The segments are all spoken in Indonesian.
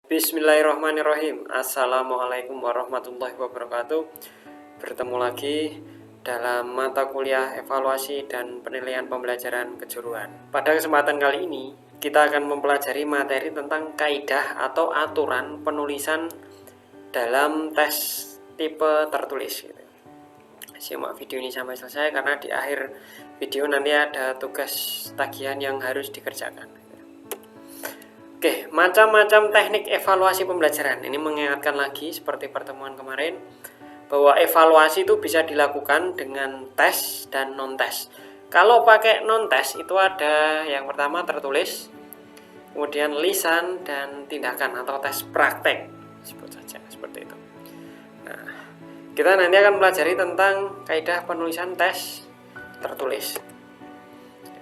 Bismillahirrahmanirrahim. Assalamualaikum warahmatullahi wabarakatuh. Bertemu lagi dalam mata kuliah evaluasi dan penilaian pembelajaran kejuruan. Pada kesempatan kali ini kita akan mempelajari materi tentang kaidah atau aturan penulisan dalam tes tipe tertulis. Simak video ini sampai selesai karena di akhir video nanti ada tugas tagihan yang harus dikerjakan. Oke, macam-macam teknik evaluasi pembelajaran. Ini mengingatkan lagi seperti pertemuan kemarin bahwa evaluasi itu bisa dilakukan dengan tes dan non-tes. Kalau pakai non-tes itu ada yang pertama tertulis, kemudian lisan dan tindakan atau tes praktek, sebut saja seperti itu. Nah, kita nanti akan pelajari tentang kaidah penulisan tes tertulis.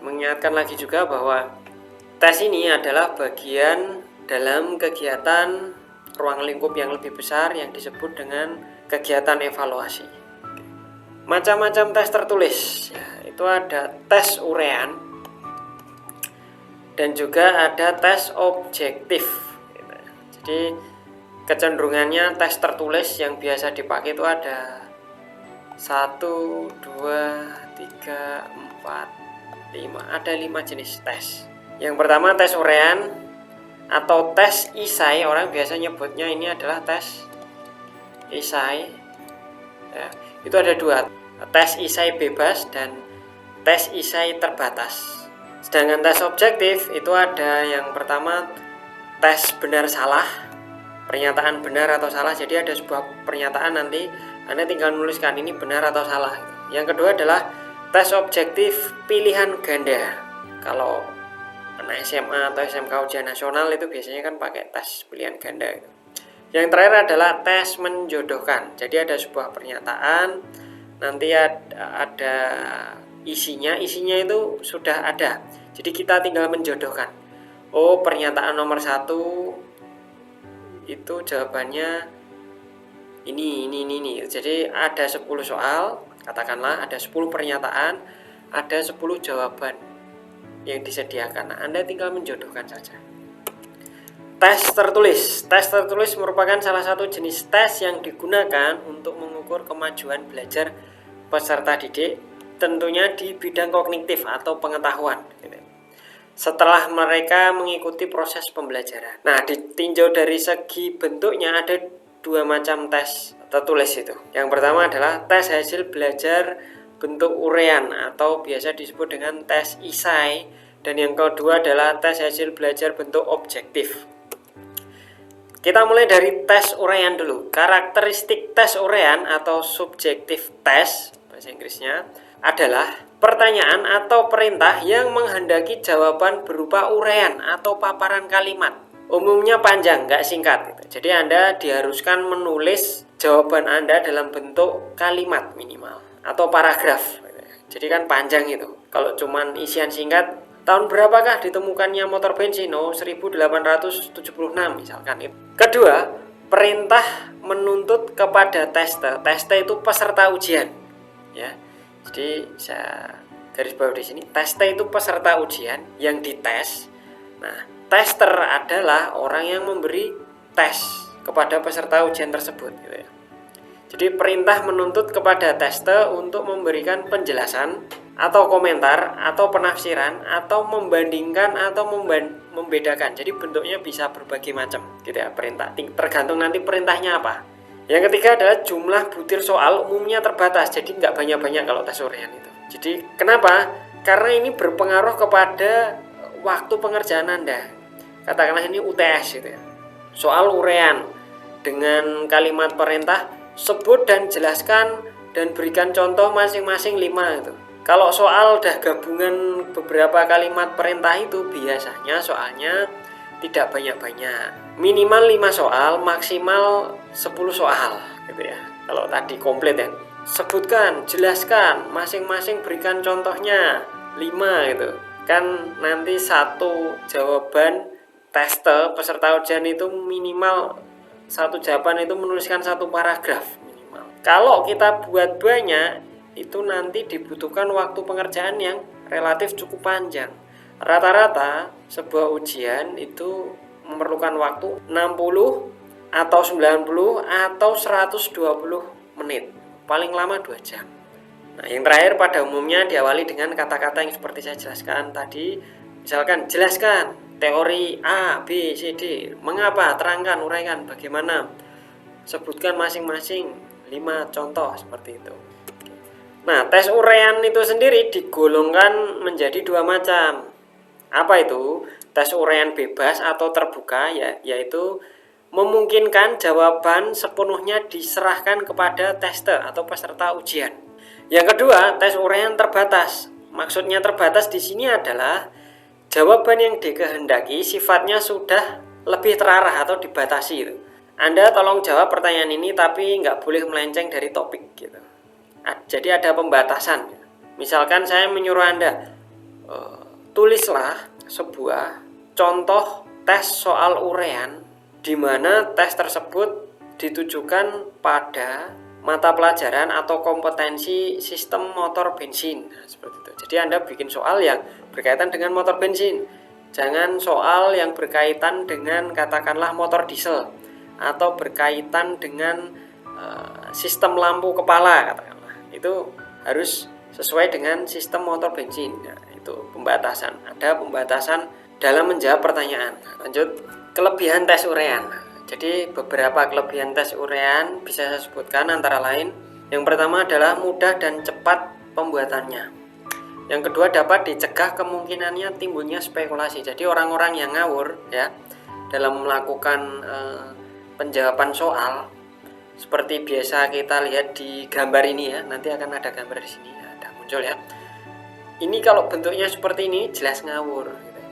Mengingatkan lagi juga bahwa tes ini adalah bagian dalam kegiatan ruang lingkup yang lebih besar yang disebut dengan kegiatan evaluasi. Macam-macam tes tertulis, ya, itu ada tes uraian dan juga ada tes objektif. Jadi kecenderungannya tes tertulis yang biasa dipakai itu ada 1, 2, 3, 4, 5. Ada 5 jenis tes. Yang pertama tes uraian atau tes isai, orang biasa nyebutnya ini adalah tes isai. Ya, itu ada 2, tes isai bebas dan tes isai terbatas. Sedangkan tes objektif itu ada yang pertama tes benar salah, pernyataan benar atau salah. Jadi ada sebuah pernyataan, nanti Anda tinggal menuliskan ini benar atau salah. Yang kedua adalah tes objektif pilihan ganda. Kalau anak SMA atau SMK ujian nasional itu biasanya kan pakai tes pilihan ganda. Yang terakhir adalah tes menjodohkan. Jadi ada sebuah pernyataan, nanti ada isinya itu sudah ada. Jadi kita tinggal menjodohkan. Oh, pernyataan nomor 1 itu jawabannya ini. Jadi ada 10 soal, katakanlah ada 10 pernyataan, ada 10 jawaban yang disediakan. Nah, Anda tinggal menjodohkan saja. Tes tertulis. Tes tertulis merupakan salah satu jenis tes yang digunakan untuk mengukur kemajuan belajar peserta didik, tentunya di bidang kognitif atau pengetahuan. Setelah mereka mengikuti proses pembelajaran. Nah, ditinjau dari segi bentuknya ada 2 macam tes tertulis itu. Yang pertama adalah tes hasil belajar bentuk uraian atau biasa disebut dengan tes isai, dan yang kedua adalah tes hasil belajar bentuk objektif. Kita mulai dari tes uraian dulu. Karakteristik tes uraian atau subjektif tes bahasa Inggrisnya adalah pertanyaan atau perintah yang menghendaki jawaban berupa uraian atau paparan kalimat. Umumnya panjang, nggak singkat. Jadi Anda diharuskan menulis jawaban Anda dalam bentuk kalimat minimal atau paragraf. Jadi kan panjang itu. Kalau cuman isian singkat, tahun berapakah ditemukannya motor bensin? Oh, 1876 misalkan itu. Kedua, perintah menuntut kepada tester. Tester itu peserta ujian. Ya. Jadi saya garis bawah di sini, tester itu peserta ujian yang dites. Nah, tester adalah orang yang memberi tes kepada peserta ujian tersebut, gitu ya. Jadi perintah menuntut kepada tester untuk memberikan penjelasan atau komentar atau penafsiran atau membandingkan atau membedakan. Jadi bentuknya bisa berbagai macam, gitu ya, perintah. Tergantung nanti perintahnya apa. Yang ketiga adalah jumlah butir soal umumnya terbatas, jadi nggak banyak-banyak kalau tes uraian itu. Jadi kenapa? Karena ini berpengaruh kepada waktu pengerjaan Anda. Katakanlah ini UTS gitu ya. Soal uraian dengan kalimat perintah, sebut dan jelaskan dan berikan contoh masing-masing 5 itu. Kalau soal udah gabungan beberapa kalimat perintah itu biasanya soalnya tidak banyak-banyak. Minimal 5 soal, maksimal 10 soal gitu ya. Kalau tadi komplit ya. Sebutkan, jelaskan, masing-masing berikan contohnya 5 gitu. Kan nanti satu jawaban tester peserta ujian itu minimal satu jawaban itu menuliskan 1 paragraf minimal. Kalau kita buat banyak, itu nanti dibutuhkan waktu pengerjaan yang relatif cukup panjang. Rata-rata sebuah ujian itu memerlukan waktu 60 atau 90 atau 120 menit. Paling lama 2 jam. Nah, yang terakhir pada umumnya diawali dengan kata-kata yang seperti saya jelaskan tadi. Misalkan, jelaskan teori A, B, C, D. Mengapa? Terangkan, uraikan, bagaimana. Sebutkan masing-masing 5 contoh seperti itu. Nah, tes uraian itu sendiri digolongkan menjadi 2 macam. Apa itu? Tes uraian bebas atau terbuka, yaitu memungkinkan jawaban sepenuhnya diserahkan kepada tester atau peserta ujian. Yang kedua, tes uraian terbatas. Maksudnya terbatas di sini adalah jawaban yang dikehendaki sifatnya sudah lebih terarah atau dibatasi. Anda tolong jawab pertanyaan ini tapi nggak boleh melenceng dari topik gitu. Jadi ada pembatasan. Misalkan saya menyuruh Anda tulislah sebuah contoh tes soal uraian di mana tes tersebut ditujukan pada mata pelajaran atau kompetensi sistem motor bensin. Nah, seperti itu. Jadi Anda bikin soal yang berkaitan dengan motor bensin. Jangan soal yang berkaitan dengan katakanlah motor diesel atau berkaitan dengan sistem lampu kepala katakanlah. Itu harus sesuai dengan sistem motor bensin. Nah, itu pembatasan. Ada pembatasan dalam menjawab pertanyaan. Lanjut, kelebihan tes uraian. Jadi beberapa kelebihan tes uraian bisa saya sebutkan antara lain. Yang pertama adalah mudah dan cepat pembuatannya. Yang kedua, dapat dicegah kemungkinannya timbulnya spekulasi. Jadi orang-orang yang ngawur ya dalam melakukan penjawaban soal seperti biasa kita lihat di gambar ini ya. Nanti akan ada gambar di sini, ada muncul ya. Ini kalau bentuknya seperti ini jelas ngawur gitu.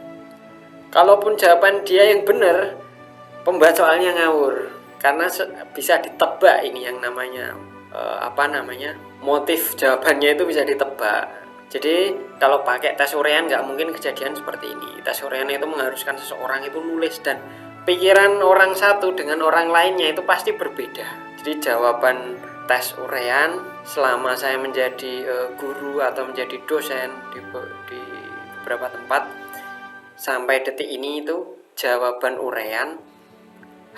Kalaupun jawaban dia yang benar, pembuat soalnya ngawur karena bisa ditebak ini yang namanya motif jawabannya itu bisa ditebak. Jadi kalau pakai tes uraian nggak mungkin kejadian seperti ini. Tes uraian itu mengharuskan seseorang itu nulis dan pikiran orang satu dengan orang lainnya itu pasti berbeda. Jadi jawaban tes uraian selama saya menjadi guru atau menjadi dosen di beberapa tempat sampai detik ini itu jawaban uraian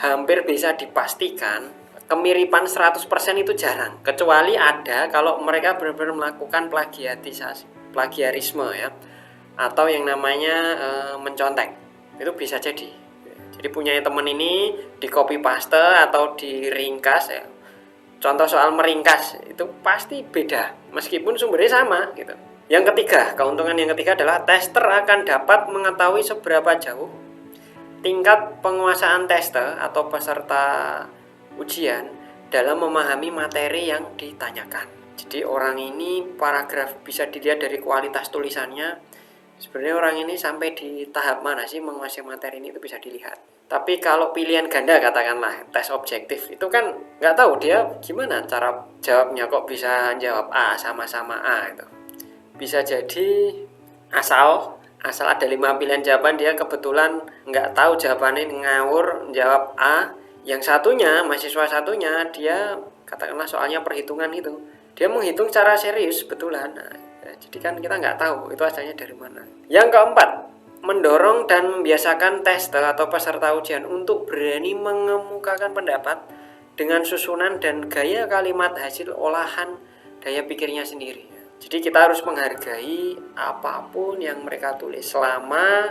hampir bisa dipastikan kemiripan 100% itu jarang, kecuali ada kalau mereka benar-benar melakukan plagiarisme ya, atau yang namanya mencontek. Itu bisa jadi. Jadi punya teman ini di copy paste atau diringkas ya. Contoh soal meringkas itu pasti beda meskipun sumbernya sama gitu. Yang ketiga, keuntungan yang ketiga adalah tester akan dapat mengetahui seberapa jauh tingkat penguasaan tester atau peserta ujian dalam memahami materi yang ditanyakan. Jadi orang ini paragraf bisa dilihat dari kualitas tulisannya. Sebenarnya orang ini sampai di tahap mana sih menguasai materi ini itu bisa dilihat. Tapi kalau pilihan ganda katakanlah tes objektif itu kan nggak tahu dia gimana cara jawabnya kok bisa jawab A sama-sama A itu. Bisa jadi asal ada 5 pilihan jawaban dia kebetulan nggak tahu jawabannya ngawur jawab A. Yang satunya, mahasiswa satunya, dia katakanlah soalnya perhitungan itu. Dia menghitung secara serius betulan. Nah, ya, jadi kan kita nggak tahu itu asalnya dari mana. Yang keempat, mendorong dan membiasakan tester atau peserta ujian untuk berani mengemukakan pendapat dengan susunan dan gaya kalimat hasil olahan daya pikirnya sendiri. Jadi kita harus menghargai apapun yang mereka tulis selama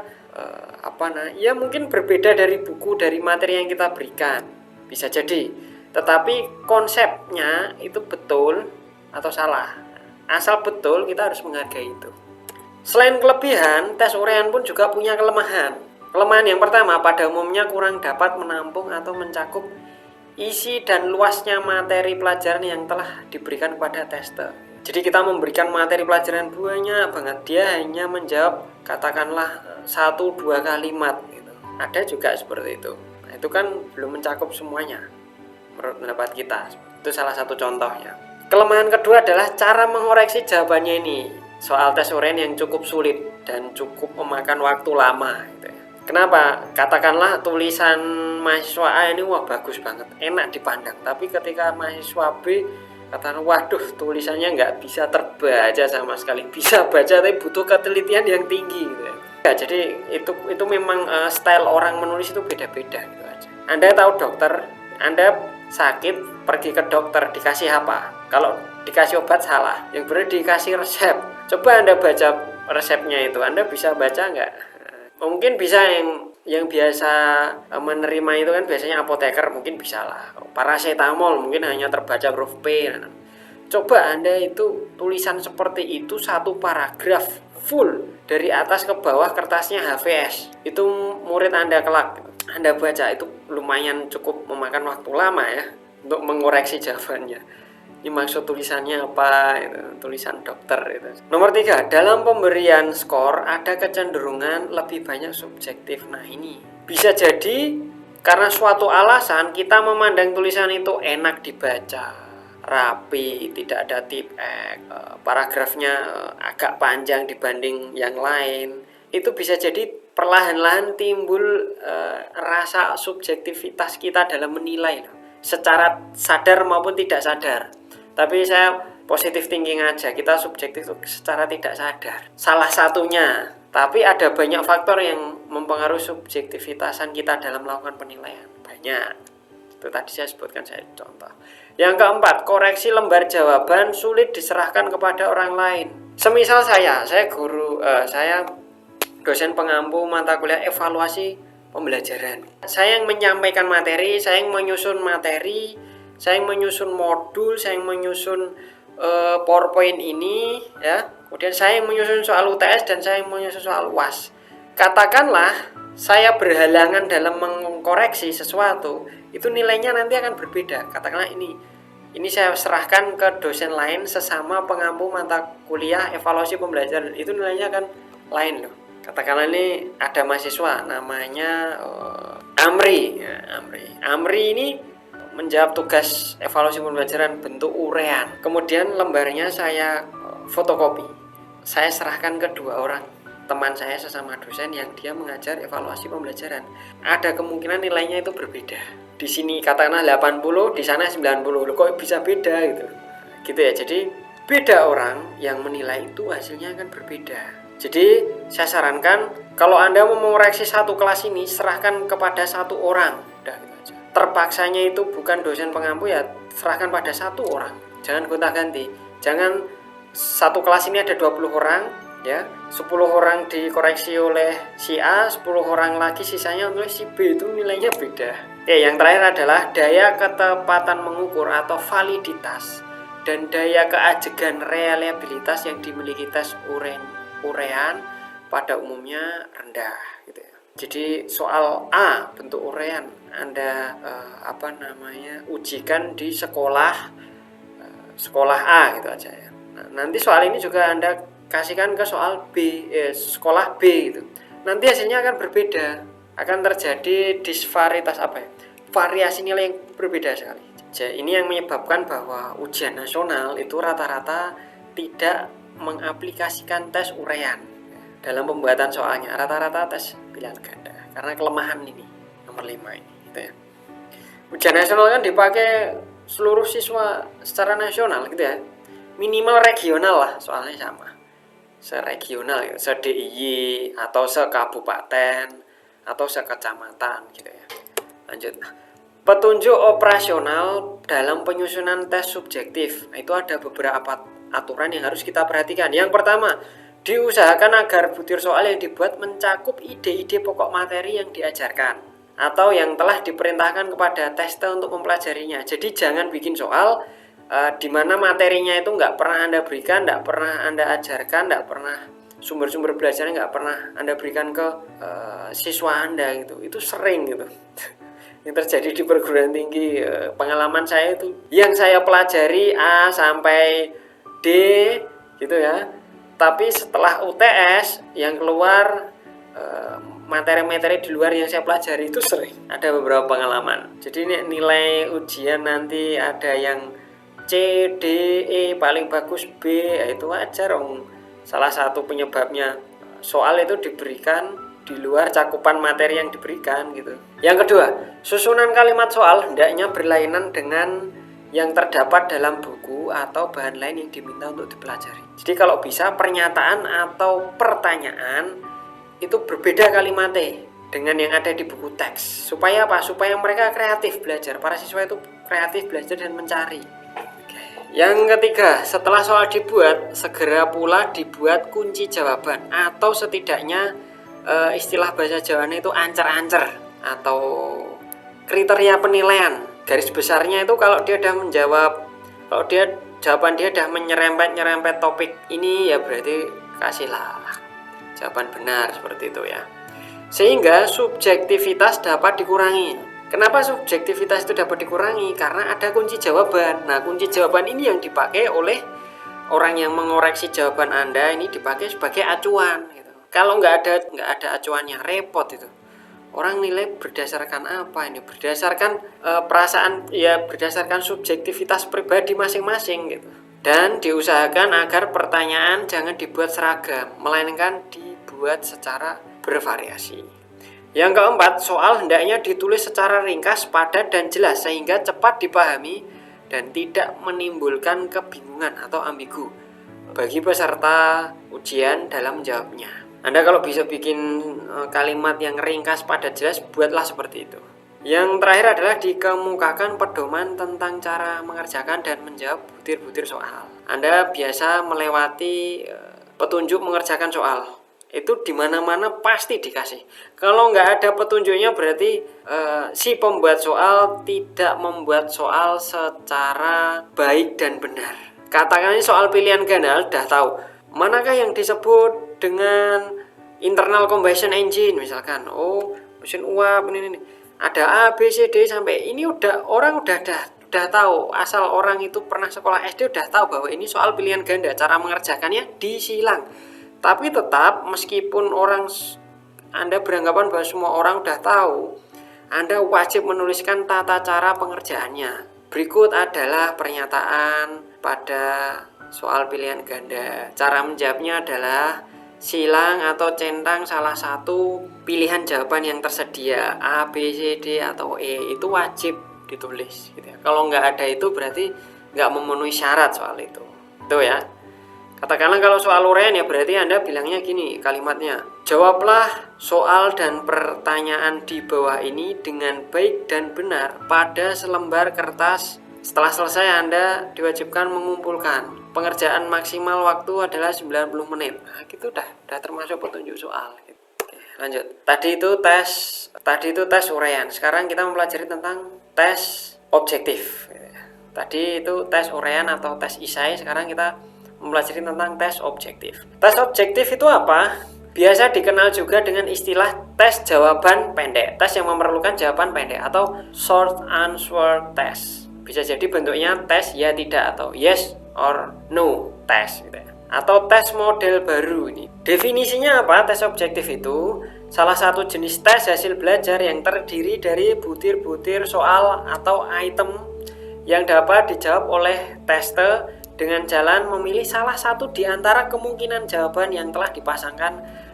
ya mungkin berbeda dari buku, dari materi yang kita berikan, bisa jadi. Tetapi konsepnya itu betul atau salah. Asal betul kita harus menghargai itu. Selain kelebihan, tes uraian pun juga punya kelemahan. Kelemahan yang pertama, pada umumnya kurang dapat menampung atau mencakup isi dan luasnya materi pelajaran yang telah diberikan kepada tester. Jadi kita memberikan materi pelajaran banyak banget, dia hanya menjawab katakanlah 1-2 kalimat gitu. Ada juga seperti itu. Nah, itu kan belum mencakup semuanya menurut pendapat kita. Itu salah satu contohnya. Kelemahan kedua adalah cara mengoreksi jawabannya ini. Soal tes uraian yang cukup sulit dan cukup memakan waktu lama gitu ya. Kenapa? Katakanlah tulisan mahasiswa A ini wah bagus banget, enak dipandang. Tapi ketika mahasiswa B katakan waduh tulisannya nggak bisa terbaca sama sekali, bisa baca tapi butuh ketelitian yang tinggi gitu ya. Ya, jadi itu memang style orang menulis itu beda-beda gitu aja. Anda tahu dokter, Anda sakit pergi ke dokter dikasih apa? Kalau dikasih obat salah, yang benar dikasih resep. Coba Anda baca resepnya itu, Anda bisa baca nggak? Mungkin bisa yang biasa menerima itu kan biasanya apoteker, mungkin bisa lah. Paracetamol mungkin hanya terbaca huruf P. Coba Anda itu tulisan seperti itu satu paragraf full dari atas ke bawah kertasnya HVS. Itu murid Anda kelak. Anda baca itu lumayan cukup memakan waktu lama ya untuk mengoreksi jawabannya. Ini maksud tulisannya apa? Itu, tulisan dokter itu. Nomor 3, dalam pemberian skor ada kecenderungan lebih banyak subjektif. Nah ini bisa jadi karena suatu alasan kita memandang tulisan itu enak dibaca, rapi, tidak ada tip paragrafnya agak panjang dibanding yang lain. Itu bisa jadi perlahan-lahan timbul rasa subjektivitas kita dalam menilai secara sadar maupun tidak sadar. Tapi saya positive thinking aja, kita subjektif itu secara tidak sadar. Salah satunya, tapi ada banyak faktor yang mempengaruhi subjektivitasan kita dalam melakukan penilaian. Banyak. Itu tadi saya sebutkan, saya contoh. Yang keempat, koreksi lembar jawaban sulit diserahkan kepada orang lain. Semisal saya guru, saya dosen pengampu mata kuliah evaluasi pembelajaran. Saya yang menyampaikan materi, saya yang menyusun materi, saya yang menyusun modul, saya yang menyusun PowerPoint ini, ya. Kemudian saya yang menyusun soal UTS dan saya yang menyusun soal UAS. Katakanlah saya berhalangan dalam mengkoreksi sesuatu, itu nilainya nanti akan berbeda. Katakanlah ini saya serahkan ke dosen lain sesama pengampu mata kuliah evaluasi pembelajaran, itu nilainya akan lain loh. Katakanlah ini ada mahasiswa namanya Amri, ya, Amri ini menjawab tugas evaluasi pembelajaran bentuk urean. Kemudian lembarnya saya fotokopi. Saya serahkan ke dua orang teman saya sesama dosen yang dia mengajar evaluasi pembelajaran. Ada kemungkinan nilainya itu berbeda. Di sini katakanlah 80, di sana 90. Loh, kok bisa beda gitu. Gitu ya. Jadi beda orang yang menilai itu hasilnya akan berbeda. Jadi saya sarankan kalau Anda mau mengoreksi satu kelas ini, serahkan kepada satu orang. Udah gitu aja. Terpaksanya itu bukan dosen pengampu, ya serahkan pada satu orang. Jangan gonta-ganti. Jangan satu kelas ini ada 20 orang, ya 10 orang dikoreksi oleh si A, 10 orang lagi sisanya oleh si B, itu nilainya beda. Oke, yang terakhir adalah daya ketepatan mengukur atau validitas dan daya keajegan reliabilitas yang dimiliki tes urean pada umumnya rendah gitu ya. Jadi soal A bentuk urean Anda ujikan di sekolah A gitu aja ya. Nah, nanti soal ini juga Anda kasihkan ke soal B, sekolah B gitu. Nanti hasilnya akan berbeda, akan terjadi disparitas variasi nilai yang berbeda sekali. Jadi ini yang menyebabkan bahwa ujian nasional itu rata-rata tidak mengaplikasikan tes urean dalam pembuatan soalnya, rata-rata tes pilihan ganda karena kelemahan ini nomor 5 ini gitu ya. Ujian nasional kan dipakai seluruh siswa secara nasional gitu ya, minimal regional lah soalnya sama, seregional ya, se-DIY atau se-kabupaten atau se-kecamatan gitu ya. Lanjut. Petunjuk operasional dalam penyusunan tes subjektif. Itu ada beberapa aturan yang harus kita perhatikan. Yang pertama, diusahakan agar butir soal yang dibuat mencakup ide-ide pokok materi yang diajarkan atau yang telah diperintahkan kepada tester untuk mempelajarinya. Jadi jangan bikin soal di mana materinya itu nggak pernah Anda berikan, nggak pernah Anda ajarkan, nggak pernah sumber-sumber belajarnya nggak pernah Anda berikan ke siswa Anda gitu. Itu sering gitu. Yang terjadi di perguruan tinggi, pengalaman saya itu yang saya pelajari A sampai D gitu ya, tapi setelah UTS yang keluar materi-materi di luar yang saya pelajari itu sering. Ada beberapa pengalaman. Jadi nilai ujian nanti ada yang C, D, E, paling bagus B, itu wajar salah satu penyebabnya soal itu diberikan di luar cakupan materi yang diberikan gitu. Yang kedua, susunan kalimat soal hendaknya berlainan dengan yang terdapat dalam buku atau bahan lain yang diminta untuk dipelajari. Jadi kalau bisa pernyataan atau pertanyaan itu berbeda kalimatnya dengan yang ada di buku teks. Supaya apa? Supaya mereka kreatif belajar. Para siswa itu kreatif belajar dan mencari. Yang ketiga, setelah soal dibuat, segera pula dibuat kunci jawaban atau setidaknya istilah bahasa Jawanya itu ancer-ancer atau kriteria penilaian. Garis besarnya itu kalau dia udah menjawab, kalau dia jawaban dia udah menyerempet topik ini, ya berarti kasihlah jawaban benar seperti itu ya. Sehingga subjektivitas dapat dikurangi. Kenapa subjektivitas itu dapat dikurangi? Karena ada kunci jawaban. Nah, kunci jawaban ini yang dipakai oleh orang yang mengoreksi jawaban Anda, ini dipakai sebagai acuan gitu. Kalau nggak ada acuannya, repot itu. Orang nilai berdasarkan apa ini? Berdasarkan perasaan, ya berdasarkan subjektivitas pribadi masing-masing gitu. Dan diusahakan agar pertanyaan jangan dibuat seragam, melainkan dibuat secara bervariasi. Yang keempat, soal hendaknya ditulis secara ringkas, padat, dan jelas sehingga cepat dipahami dan tidak menimbulkan kebingungan atau ambigu bagi peserta ujian dalam menjawabnya. Anda kalau bisa bikin kalimat yang ringkas, padat, jelas, buatlah seperti itu. Yang terakhir adalah dikemukakan pedoman tentang cara mengerjakan dan menjawab butir-butir soal. Anda biasa melewati petunjuk mengerjakan soal. Itu di mana-mana pasti dikasih. Kalau nggak ada petunjuknya berarti si pembuat soal tidak membuat soal secara baik dan benar. Katakan soal pilihan ganda udah tahu manakah yang disebut dengan internal combustion engine misalkan. Oh, mesin uap ini. Ada A, B, C, D sampai ini orang udah tahu. Asal orang itu pernah sekolah SD udah tahu bahwa ini soal pilihan ganda. Cara mengerjakannya disilang. Tapi tetap meskipun Anda beranggapan bahwa semua orang udah tahu, Anda wajib menuliskan tata cara pengerjaannya. Berikut adalah pernyataan pada soal pilihan ganda. Cara menjawabnya adalah silang atau centang salah satu pilihan jawaban yang tersedia, A, B, C, D, atau E. Itu wajib ditulis gitu ya. Kalau nggak ada itu berarti nggak memenuhi syarat soal itu. Itu ya. Katakanlah kalau soal uraian ya berarti Anda bilangnya gini kalimatnya. Jawablah soal dan pertanyaan di bawah ini dengan baik dan benar pada selembar kertas. Setelah selesai Anda diwajibkan mengumpulkan. Pengerjaan maksimal waktu adalah 90 menit. Nah, gitu udah termasuk petunjuk soal. Oke, lanjut. Tadi itu tes uraian. Sekarang kita mempelajari tentang tes objektif. Tadi itu tes uraian atau tes isai. Sekarang kita mempelajari tentang tes objektif. Tes objektif itu apa? Biasa dikenal juga dengan istilah tes jawaban pendek. Tes yang memerlukan jawaban pendek atau short answer test. Bisa jadi bentuknya tes ya tidak atau yes or no test gitu ya. Atau tes model baru ini. Definisinya apa? Tes objektif itu salah satu jenis tes hasil belajar yang terdiri dari butir-butir soal atau item yang dapat dijawab oleh tester dengan jalan memilih salah satu di antara kemungkinan jawaban yang telah dipasangkan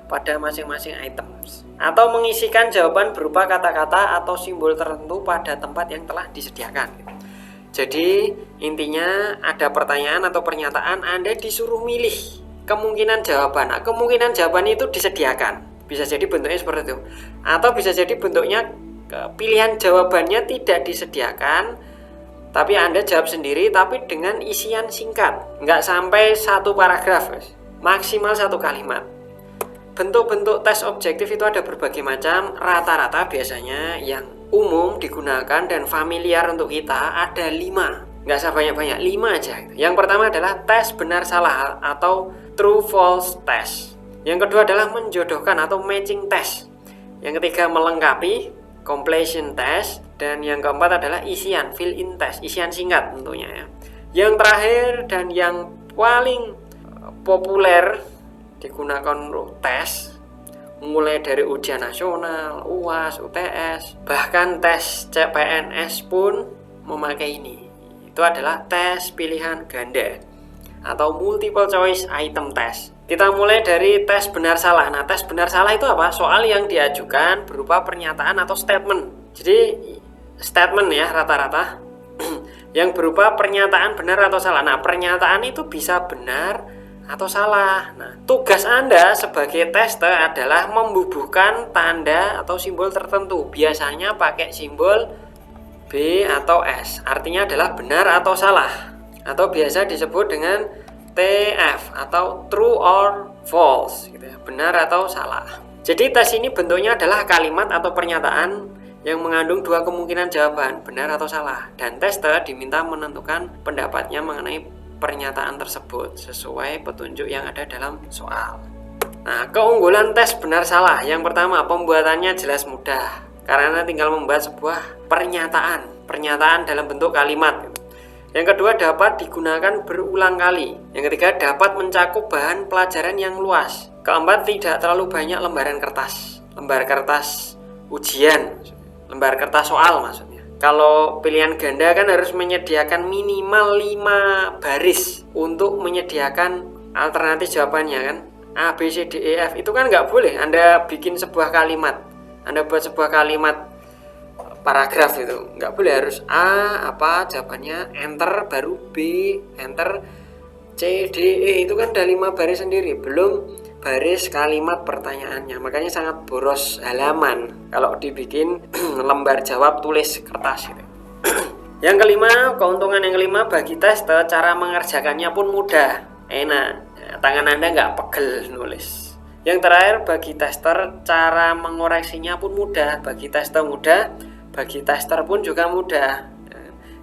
pada masing-masing items, atau mengisikan jawaban berupa kata-kata atau simbol tertentu pada tempat yang telah disediakan. Jadi intinya ada pertanyaan atau pernyataan, Anda disuruh milih kemungkinan jawaban. Nah, kemungkinan jawaban itu disediakan. Bisa jadi bentuknya seperti itu, atau bisa jadi bentuknya pilihan jawabannya tidak disediakan, tapi Anda jawab sendiri tapi dengan isian singkat. Nggak sampai satu paragraf, maksimal satu kalimat. Bentuk-bentuk tes objektif itu ada berbagai macam. Rata-rata biasanya yang umum digunakan dan familiar untuk kita ada 5. Nggak usah banyak-banyak, 5 aja. Yang pertama adalah tes benar salah atau true false test. Yang kedua adalah menjodohkan atau matching test. Yang ketiga melengkapi, completion test. Dan yang keempat adalah isian, fill in test, isian singkat tentunya ya. Yang terakhir dan yang paling populer digunakan untuk tes, mulai dari ujian nasional, UAS, UTS, bahkan tes CPNS pun memakai ini. Itu adalah tes pilihan ganda atau multiple choice item test. Kita mulai dari tes benar salah. Nah, tes benar salah itu apa? Soal yang diajukan berupa pernyataan atau statement. Jadi statement ya rata-rata yang berupa pernyataan benar atau salah. Nah, pernyataan itu bisa benar atau salah. Nah, tugas Anda sebagai tester adalah membubuhkan tanda atau simbol tertentu. Biasanya pakai simbol B atau S. Artinya adalah benar atau salah. Atau biasa disebut dengan TF atau true or false gitu ya. Benar atau salah. Jadi tes ini bentuknya adalah kalimat atau pernyataan yang mengandung dua kemungkinan jawaban, benar atau salah. Dan tester diminta menentukan pendapatnya mengenai pernyataan tersebut sesuai petunjuk yang ada dalam soal. Nah, keunggulan tes benar salah. Yang pertama, pembuatannya jelas mudah karena tinggal membuat sebuah pernyataan dalam bentuk kalimat. Yang kedua, dapat digunakan berulang kali. Yang ketiga, dapat mencakup bahan pelajaran yang luas. Keempat, tidak terlalu banyak lembar kertas ujian, lembar kertas soal maksudnya. Kalau pilihan ganda kan harus menyediakan minimal 5 baris untuk menyediakan alternatif jawabannya kan. A, B, C, D, E, F itu kan nggak boleh. Anda bikin sebuah kalimat, Anda buat sebuah kalimat paragraf itu nggak boleh, harus A apa jawabannya, enter, baru B, enter, C, D, E itu kan ada 5 baris sendiri, belum baris kalimat pertanyaannya. Makanya sangat boros halaman kalau dibikin lembar jawab tulis kertas gitu. Yang kelima, keuntungan yang kelima bagi tester, cara mengerjakannya pun mudah, enak, tangan Anda nggak pegel nulis. Yang terakhir, bagi tester cara mengoreksinya pun mudah. Bagi tester mudah, bagi tester pun juga mudah.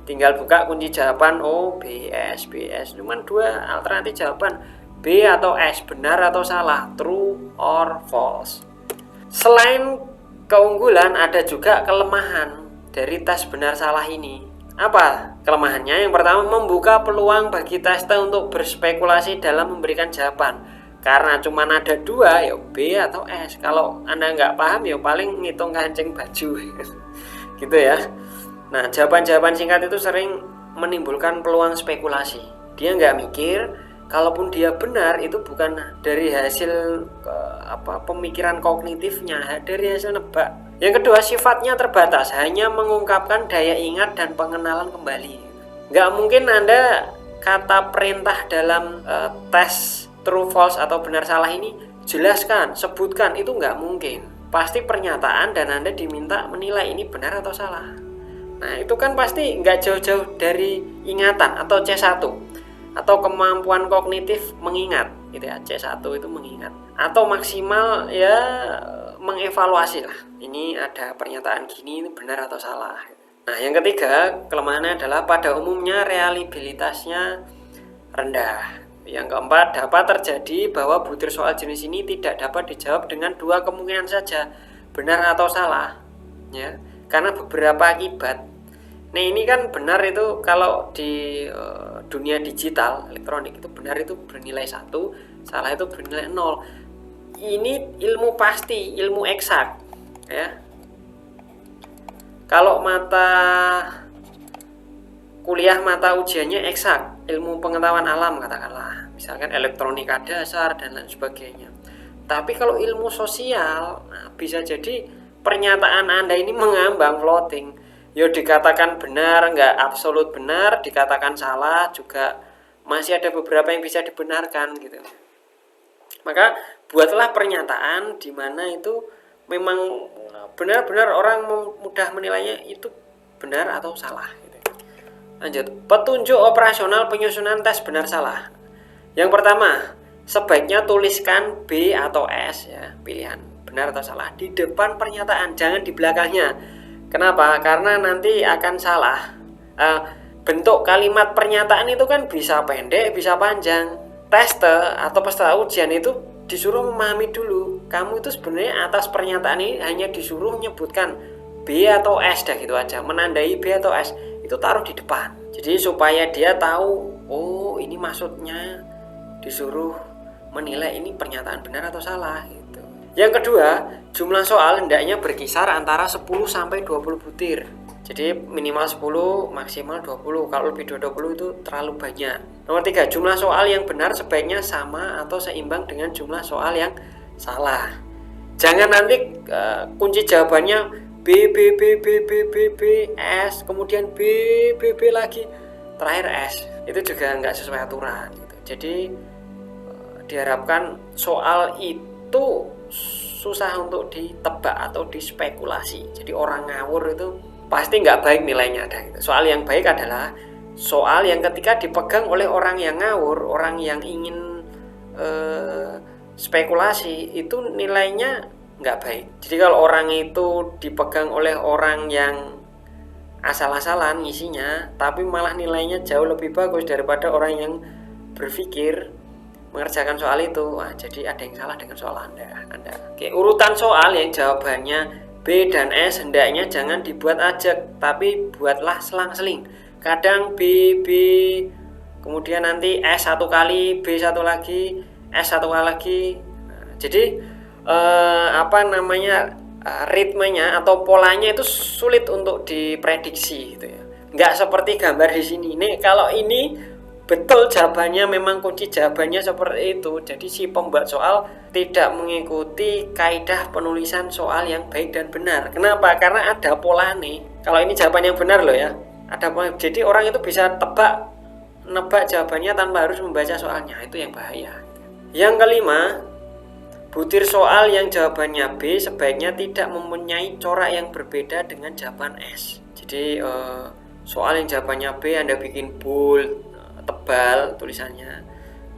Tinggal buka kunci jawaban O, B, S, cuman 2 alternatif jawaban, B atau S, benar atau salah, true or false. Selain keunggulan, ada juga kelemahan dari tes benar salah ini. Apa kelemahannya? Yang pertama, membuka peluang bagi tester untuk berspekulasi dalam memberikan jawaban. Karena cuma ada 2, ya B atau S. Kalau Anda nggak paham, ya paling ngitung kancing baju gitu ya. Nah, jawaban-jawaban singkat itu sering menimbulkan peluang spekulasi. Dia nggak mikir, kalaupun dia benar itu bukan dari hasil pemikiran kognitifnya, dari hasil nebak. Yang kedua, sifatnya terbatas, hanya mengungkapkan daya ingat dan pengenalan kembali. Nggak mungkin Anda kata perintah dalam tes true false atau benar salah ini jelaskan, sebutkan, itu nggak mungkin. Pasti pernyataan dan Anda diminta menilai ini benar atau salah. Nah, itu kan pasti nggak jauh-jauh dari ingatan atau C1 atau kemampuan kognitif mengingat gitu ya. C1 itu mengingat atau maksimal ya mengevaluasi lah, ini ada pernyataan gini, ini benar atau salah. Nah, yang ketiga, kelemahannya adalah pada umumnya reliabilitasnya rendah. Yang keempat, dapat terjadi bahwa butir soal jenis ini tidak dapat dijawab dengan 2 kemungkinan saja, benar atau salah ya, karena beberapa akibat. Nah, ini kan benar itu kalau di dunia digital elektronik itu benar itu bernilai 1, salah itu bernilai 0. Ini ilmu pasti, ilmu eksak ya. Kalau kuliah mata ujiannya eksak, ilmu pengetahuan alam katakanlah, misalkan elektronika dasar dan lain sebagainya. Tapi kalau ilmu sosial, nah, bisa jadi pernyataan Anda ini mengambang, floating. Ya dikatakan benar, nggak absolut benar, dikatakan salah juga masih ada beberapa yang bisa dibenarkan gitu. Maka buatlah pernyataan di mana itu memang benar-benar orang mudah menilainya itu benar atau salah gitu. Lanjut, petunjuk operasional penyusunan tes benar salah. Yang pertama, sebaiknya tuliskan B atau S ya, pilihan benar atau salah di depan pernyataan, jangan di belakangnya. Kenapa? Karena nanti akan salah. Bentuk kalimat pernyataan itu kan bisa pendek, bisa panjang. Tester atau peserta ujian itu disuruh memahami dulu, kamu itu sebenarnya atas pernyataan ini hanya disuruh menyebutkan B atau S dah gitu aja, menandai B atau S itu taruh di depan. Jadi supaya dia tahu, oh ini maksudnya disuruh menilai ini pernyataan benar atau salah gitu. Yang kedua, jumlah soal hendaknya berkisar antara 10 sampai 20 butir. Jadi minimal 10, maksimal 20. Kalau lebih dari 20 itu terlalu banyak. Nomor 3, jumlah soal yang benar sebaiknya sama atau seimbang dengan jumlah soal yang salah. Jangan nanti kunci jawabannya B, B, B, B, B, B, B, S, kemudian B, B, B lagi, terakhir S. Itu juga nggak sesuai aturan gitu. Jadi diharapkan soal itu susah untuk ditebak atau dispekulasi. Jadi orang ngawur itu pasti nggak baik nilainya ada gitu. Soal yang baik adalah soal yang ketika dipegang oleh orang yang ngawur, orang yang ingin spekulasi, itu nilainya nggak baik. Jadi kalau orang itu dipegang oleh orang yang asal-asalan ngisinya, tapi malah nilainya jauh lebih bagus daripada orang yang berpikir mengerjakan soal itu. Wah, jadi ada yang salah dengan soal Anda. Oke, urutan soal yang jawabannya B dan S hendaknya jangan dibuat ajak, tapi buatlah selang-seling. Kadang B, kemudian nanti S satu kali, B satu lagi, S satu kali lagi. Nah, jadi ritmenya atau polanya itu sulit untuk diprediksi gitu ya. Nggak seperti gambar di sini. Nih kalau ini betul jawabannya, memang kunci jawabannya seperti itu. Jadi si pembuat soal tidak mengikuti kaidah penulisan soal yang baik dan benar. Kenapa? Karena ada pola nih. Kalau ini jawaban yang benar loh ya. Ada pola. Jadi orang itu bisa nebak jawabannya tanpa harus membaca soalnya. Itu yang bahaya. Yang kelima, butir soal yang jawabannya B sebaiknya tidak mempunyai corak yang berbeda dengan jawaban S. Jadi soal yang jawabannya B Anda bikin bold, tebal tulisannya,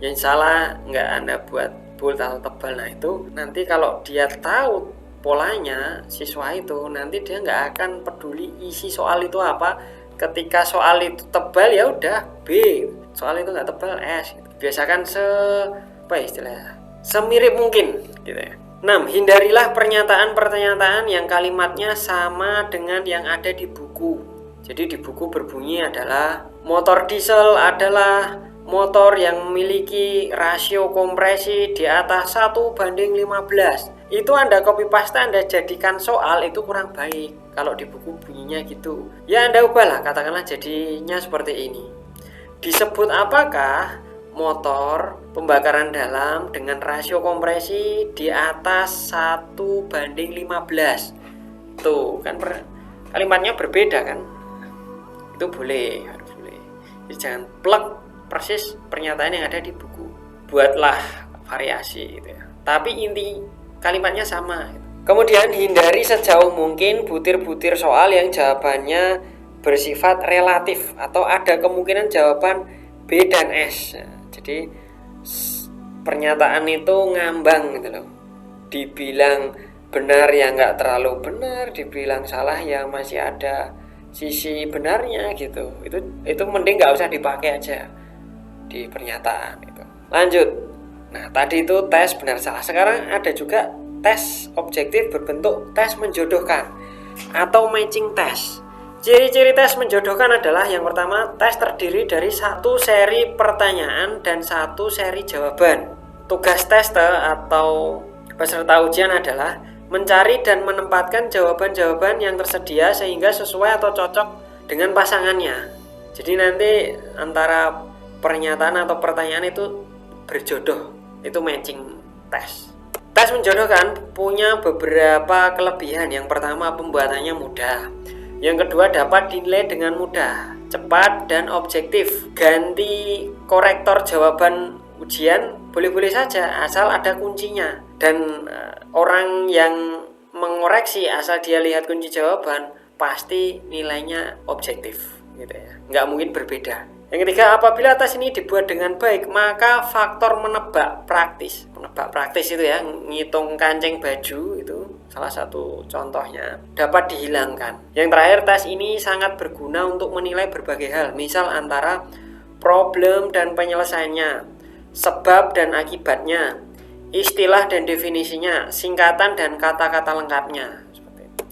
yang salah nggak Anda buat bold atau tebal. Nah itu nanti kalau dia tahu polanya siswa itu, nanti dia nggak akan peduli isi soal itu apa. Ketika soal itu tebal ya udah B, soal itu nggak tebal S. Biasakan semirip mungkin gitu ya. 6. Hindarilah pernyataan-pernyataan yang kalimatnya sama dengan yang ada di buku. Jadi di buku berbunyi adalah motor diesel adalah motor yang memiliki rasio kompresi di atas 1:15. Itu Anda copy paste, Anda jadikan soal, itu kurang baik. Kalau di buku bunyinya gitu, ya Anda ubahlah, katakanlah jadinya seperti ini. Disebut apakah motor pembakaran dalam dengan rasio kompresi di atas 1:15. Tuh kan kalimatnya berbeda kan, itu boleh, harus boleh. Jadi jangan plek persis pernyataan yang ada di buku, buatlah variasi gitu ya, tapi inti kalimatnya sama gitu. Kemudian hindari sejauh mungkin butir-butir soal yang jawabannya bersifat relatif atau ada kemungkinan jawaban B dan S. Jadi pernyataan itu ngambang gitu loh. Dibilang benar ya nggak terlalu benar, dibilang salah ya masih ada sisi benarnya gitu. Itu mending nggak usah dipakai aja di pernyataan itu. Lanjut. Nah tadi itu tes benar salah. Sekarang ada juga tes objektif berbentuk tes menjodohkan atau matching test. Ciri-ciri tes menjodohkan adalah yang pertama, tes terdiri dari satu seri pertanyaan dan satu seri jawaban. Tugas tester atau peserta ujian adalah mencari dan menempatkan jawaban-jawaban yang tersedia sehingga sesuai atau cocok dengan pasangannya. Jadi nanti antara pernyataan atau pertanyaan itu berjodoh, itu matching test. Tes menjodohkan punya beberapa kelebihan. Yang pertama, pembuatannya mudah. Yang kedua, dapat dinilai dengan mudah, cepat, dan objektif. Ganti korektor jawaban ujian boleh-boleh saja asal ada kuncinya. Dan orang yang mengoreksi asal dia lihat kunci jawaban pasti nilainya objektif gitu ya, nggak mungkin berbeda. Yang ketiga, apabila tes ini dibuat dengan baik, maka faktor menebak praktis itu ya, ngitung kancing baju itu salah satu contohnya, dapat dihilangkan. Yang terakhir, tes ini sangat berguna untuk menilai berbagai hal, misal antara problem dan penyelesaiannya, sebab dan akibatnya, istilah dan definisinya, singkatan dan kata-kata lengkapnya.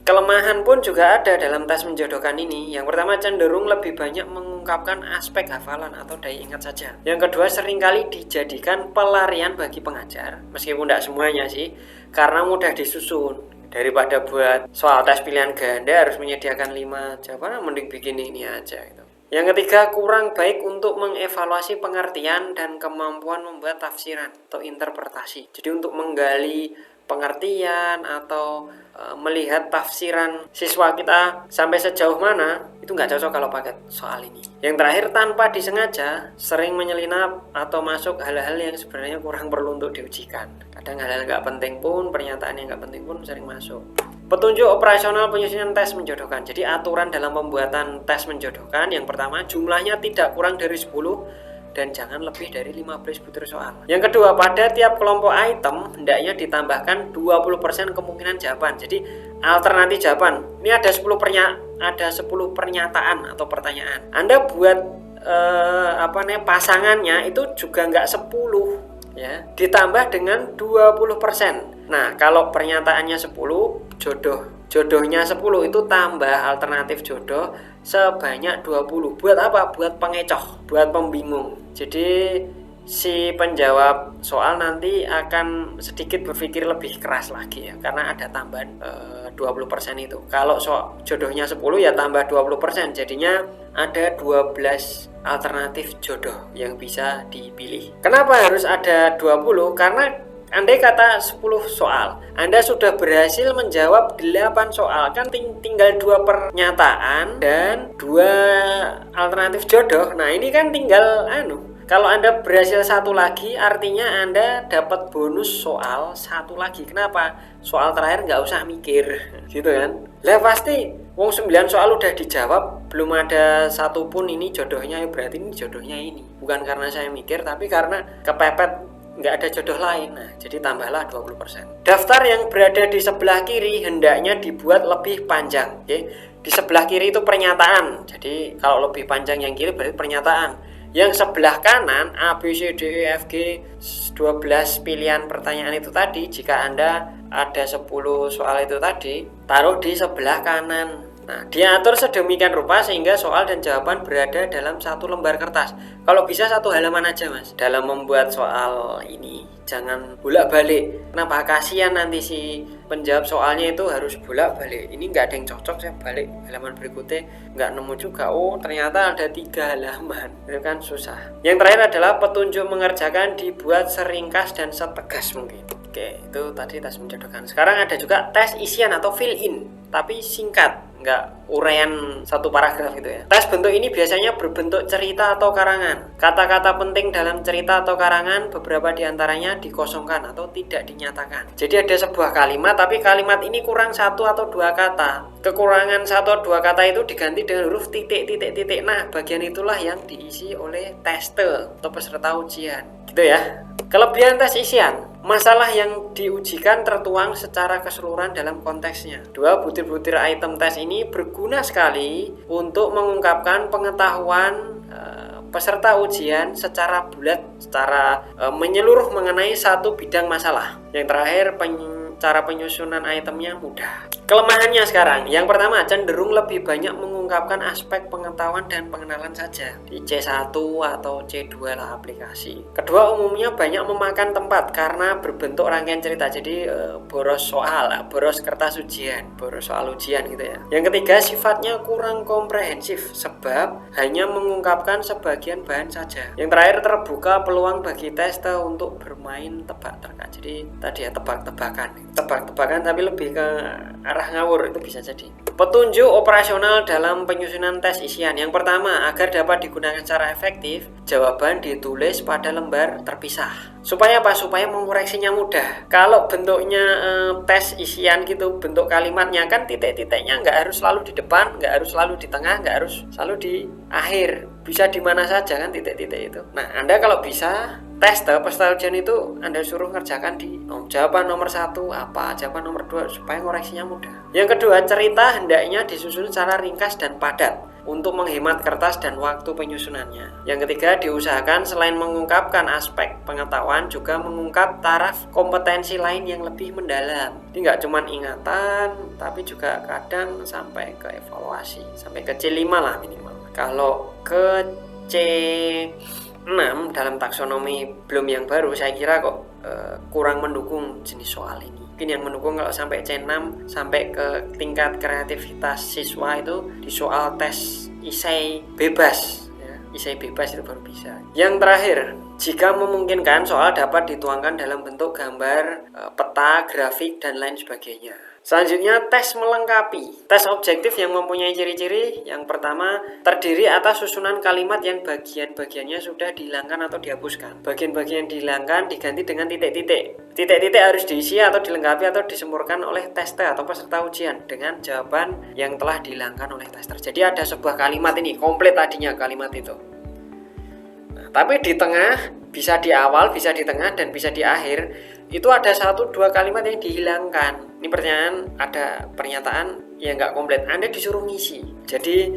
Kelemahan pun juga ada dalam tes menjodohkan ini. Yang pertama, cenderung lebih banyak mengungkapkan aspek hafalan atau daya ingat saja. Yang kedua, seringkali dijadikan pelarian bagi pengajar, meskipun tidak semuanya sih, karena mudah disusun. Daripada buat soal tes pilihan ganda harus menyediakan 5 jawaban, mending bikin ini aja gitu. Yang ketiga, kurang baik untuk mengevaluasi pengertian dan kemampuan membuat tafsiran atau interpretasi. Jadi untuk menggali pengertian atau melihat tafsiran siswa kita sampai sejauh mana, itu nggak cocok kalau pakai soal ini. Yang terakhir, tanpa disengaja sering menyelinap atau masuk hal-hal yang sebenarnya kurang perlu untuk diujikan. Kadang hal-hal nggak penting pun, pernyataan yang nggak penting pun sering masuk. Petunjuk operasional penyusunan tes menjodohkan. Jadi aturan dalam pembuatan tes menjodohkan, yang pertama, jumlahnya tidak kurang dari 10 dan jangan lebih dari 15 butir soal. Yang kedua, pada tiap kelompok item hendaknya ditambahkan 20% kemungkinan jawaban. Jadi alternatif jawaban. Ini ada 10 pernyataan atau pertanyaan. Anda buat pasangannya itu juga nggak 10 ya, ditambah dengan 20%. Nah, kalau pernyataannya 10, jodohnya 10 itu tambah alternatif jodoh sebanyak 20. Buat apa? Buat pengecoh, buat pembingung. Jadi si penjawab soal nanti akan sedikit berpikir lebih keras lagi ya, karena ada tambahan 20% itu. Kalau jodohnya 10 ya tambah 20%, jadinya ada 12 alternatif jodoh yang bisa dipilih. Kenapa harus ada 20? Karena andai kata 10 soal, Anda sudah berhasil menjawab 8 soal, kan tinggal 2 pernyataan dan 2 alternatif jodoh. Nah, ini kan tinggal kalau Anda berhasil 1 lagi, artinya Anda dapat bonus soal 1 lagi. Kenapa? Soal terakhir nggak usah mikir, gitu kan? Lah pasti, wong 9 soal udah dijawab, belum ada satu pun ini jodohnya, berarti ini jodohnya ini. Bukan karena saya mikir, tapi karena kepepet nggak ada jodoh lain. Nah, jadi tambahlah 20%. Daftar yang berada di sebelah kiri hendaknya dibuat lebih panjang. Oke? Di sebelah kiri itu pernyataan. Jadi kalau lebih panjang yang kiri berarti pernyataan. Yang sebelah kanan A, B, C, D, E, F, G 12 pilihan pertanyaan itu tadi, jika Anda ada 10 soal itu tadi, taruh di sebelah kanan. Nah, diatur sedemikian rupa sehingga soal dan jawaban berada dalam 1 lembar kertas. Kalau bisa 1 halaman aja, Mas. Dalam membuat soal ini jangan bolak-balik. Kenapa? Kasihan nanti si penjawab soalnya itu harus bolak-balik. Ini nggak ada yang cocok, saya balik halaman berikutnya nggak nemu juga. Oh, ternyata ada 3 halaman. Itu kan susah. Yang terakhir adalah petunjuk mengerjakan dibuat seringkas dan setegas mungkin. Oke, itu tadi tes menjodohkan. Sekarang ada juga tes isian atau fill in, tapi singkat, nggak uraian 1 paragraf gitu ya. Tes bentuk ini biasanya berbentuk cerita atau karangan. Kata-kata penting dalam cerita atau karangan beberapa diantaranya dikosongkan atau tidak dinyatakan. Jadi ada sebuah kalimat, tapi kalimat ini kurang 1 atau 2 kata. Kekurangan 1 atau 2 kata itu diganti dengan huruf titik. Nah, bagian itulah yang diisi oleh tester atau peserta ujian. Gitu ya. Kelebihan tes isian, masalah yang diujikan tertuang secara keseluruhan dalam konteksnya. 2 butir-butir item tes ini berguna sekali untuk mengungkapkan pengetahuan peserta ujian secara bulat, secara menyeluruh mengenai satu bidang masalah. Yang terakhir, cara penyusunan itemnya mudah. Kelemahannya sekarang, yang pertama cenderung lebih banyak mengungkapkan aspek pengetahuan dan pengenalan saja di C1 atau C2 lah aplikasi. Kedua, umumnya banyak memakan tempat karena berbentuk rangkaian cerita, jadi boros soal, boros kertas ujian, boros soal ujian gitu ya. Yang ketiga, sifatnya kurang komprehensif sebab hanya mengungkapkan sebagian bahan saja. Yang terakhir, terbuka peluang bagi tester untuk bermain tebak-tebakan. Jadi tadi ya tebak-tebakan tapi lebih ke arah ngawur, itu bisa jadi. Petunjuk operasional dalam penyusunan tes isian. Yang pertama, agar dapat digunakan secara efektif, jawaban ditulis pada lembar terpisah. Supaya apa? Supaya mengoreksinya mudah. Kalau bentuknya tes isian gitu, bentuk kalimatnya kan titik-titiknya nggak harus selalu di depan, nggak harus selalu di tengah, nggak harus selalu di akhir. Bisa di mana saja kan titik-titik itu. Nah, Anda kalau bisa peserta ujian itu Anda suruh ngerjakan di jawaban nomor 1 apa, jawaban nomor 2 supaya koreksinya mudah. Yang kedua, cerita hendaknya disusun secara ringkas dan padat untuk menghemat kertas dan waktu penyusunannya. Yang ketiga, diusahakan selain mengungkapkan aspek pengetahuan juga mengungkap taraf kompetensi lain yang lebih mendalam. Ini nggak cuma ingatan, tapi juga kadang sampai ke evaluasi, sampai ke C5 lah minimal. Kalau ke C6 dalam taksonomi belum yang baru, saya kira kok kurang mendukung jenis soal ini. Mungkin yang mendukung kalau sampai C6 sampai ke tingkat kreativitas siswa itu di soal tes isai bebas ya. Isai bebas itu baru bisa. Yang terakhir, jika memungkinkan, soal dapat dituangkan dalam bentuk gambar, peta, grafik, dan lain sebagainya. Selanjutnya, tes melengkapi. Tes objektif yang mempunyai ciri-ciri. Yang pertama, terdiri atas susunan kalimat yang bagian-bagiannya sudah dihilangkan atau dihapuskan. Bagian-bagian dihilangkan diganti dengan titik-titik. Titik-titik harus diisi atau dilengkapi atau disempurnakan oleh tester atau peserta ujian dengan jawaban yang telah dihilangkan oleh tester. Jadi ada sebuah kalimat ini, komplit tadinya kalimat itu. Nah, tapi di tengah, bisa di awal, bisa di tengah, dan bisa di akhir, itu ada 1-2 kalimat yang dihilangkan. Ini pertanyaan, ada pernyataan yang nggak komplit, Anda disuruh ngisi. Jadi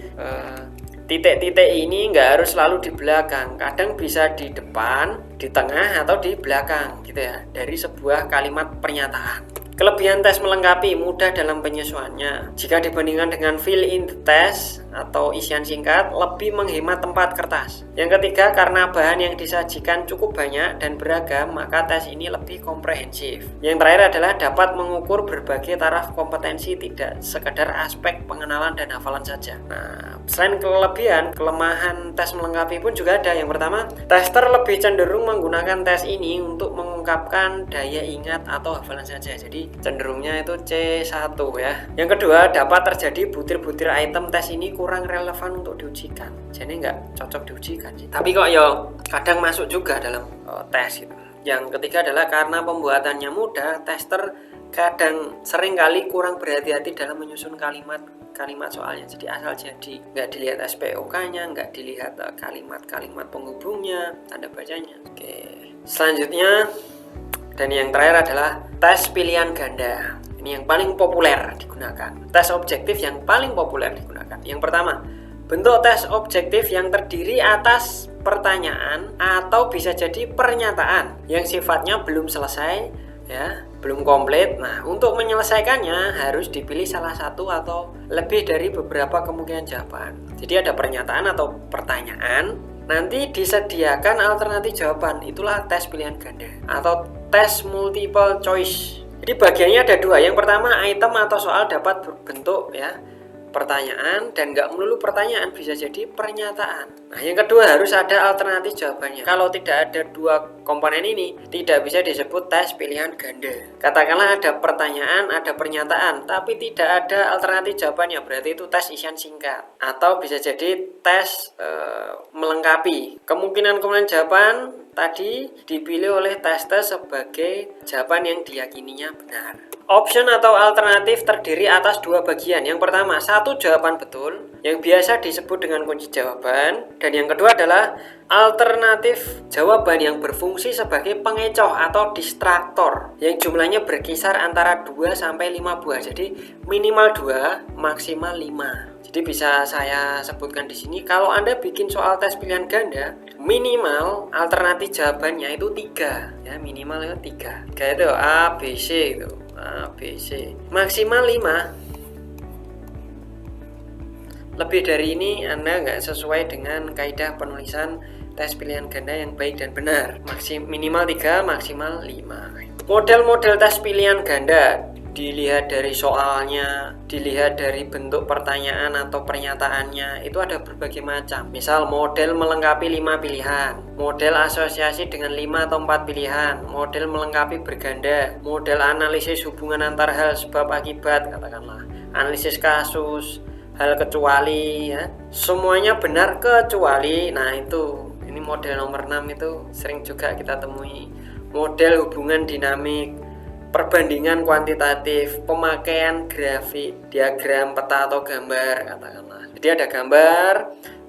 titik-titik ini nggak harus selalu di belakang, kadang bisa di depan, di tengah, atau di belakang gitu ya, dari sebuah kalimat pernyataan. Kelebihan tes melengkapi, mudah dalam penyesuaiannya. Jika dibandingkan dengan fill in the test atau isian singkat, lebih menghemat tempat kertas. Yang ketiga, karena bahan yang disajikan cukup banyak dan beragam, maka tes ini lebih komprehensif. Yang terakhir adalah dapat mengukur berbagai taraf kompetensi, tidak sekedar aspek pengenalan dan hafalan saja. Nah, selain kelebihan, kelemahan tes melengkapi pun juga ada. Yang pertama, tester lebih cenderung menggunakan tes ini untuk mengungkapkan daya ingat atau hafalan saja. Jadi cenderungnya itu C1 ya. Yang kedua, dapat terjadi butir-butir item tes ini kurang relevan untuk diujikan. Jadi nggak cocok diujikan sih. Tapi kok kadang masuk juga dalam tes gitu. Yang ketiga adalah karena pembuatannya mudah, tester kadang sering kali kurang berhati-hati dalam menyusun kalimat soalnya. Jadi asal jadi, nggak dilihat SPOK-nya, nggak dilihat kalimat-kalimat penghubungnya, tanda bacanya. Oke. Selanjutnya, dan yang terakhir adalah tes pilihan ganda. Ini yang paling populer digunakan. Tes objektif yang paling populer digunakan. Yang pertama, bentuk tes objektif yang terdiri atas pertanyaan atau bisa jadi pernyataan yang sifatnya belum selesai, ya, belum komplit. Nah, untuk menyelesaikannya harus dipilih salah satu atau lebih dari beberapa kemungkinan jawaban. Jadi ada pernyataan atau pertanyaan, nanti disediakan alternatif jawaban. Itulah tes pilihan ganda atau tes multiple choice. Jadi bagiannya ada 2. Yang pertama, item atau soal dapat berbentuk ya pertanyaan, dan nggak melulu pertanyaan, bisa jadi pernyataan. Nah, yang kedua harus ada alternatif jawabannya. Kalau tidak ada 2 komponen ini, tidak bisa disebut tes pilihan ganda. Katakanlah ada pertanyaan, ada pernyataan, tapi tidak ada alternatif jawabannya, berarti itu tes isian singkat. Atau bisa jadi tes melengkapi. Kemungkinan jawaban tadi dipilih oleh tester sebagai jawaban yang diyakininya benar. Option atau alternatif terdiri atas 2 bagian. Yang pertama, 1 jawaban betul yang biasa disebut dengan kunci jawaban, dan yang kedua adalah alternatif jawaban yang berfungsi sebagai pengecoh atau distraktor yang jumlahnya berkisar antara 2 sampai 5 buah. Jadi minimal 2, maksimal 5. Jadi bisa saya sebutkan di sini, kalau Anda bikin soal tes pilihan ganda, minimal alternatif jawabannya itu 3 ya, minimal itu 3. Kayak itu A, B, C itu. A, B, C. Maksimal 5. Lebih dari ini Anda nggak sesuai dengan kaidah penulisan tes pilihan ganda yang baik dan benar. Minimal 3, maksimal 5. Model-model tes pilihan ganda dilihat dari soalnya, dilihat dari bentuk pertanyaan atau pernyataannya, itu ada berbagai macam. Misal model melengkapi 5 pilihan, model asosiasi dengan 5 atau 4 pilihan, model melengkapi berganda, model analisis hubungan antar hal sebab akibat, katakanlah analisis kasus, hal kecuali ya. Semuanya benar kecuali. Nah, itu ini model nomor 6 itu sering juga kita temui. Model hubungan dinamik, perbandingan kuantitatif, pemakaian grafik, diagram, peta atau gambar, katakanlah. Jadi ada gambar,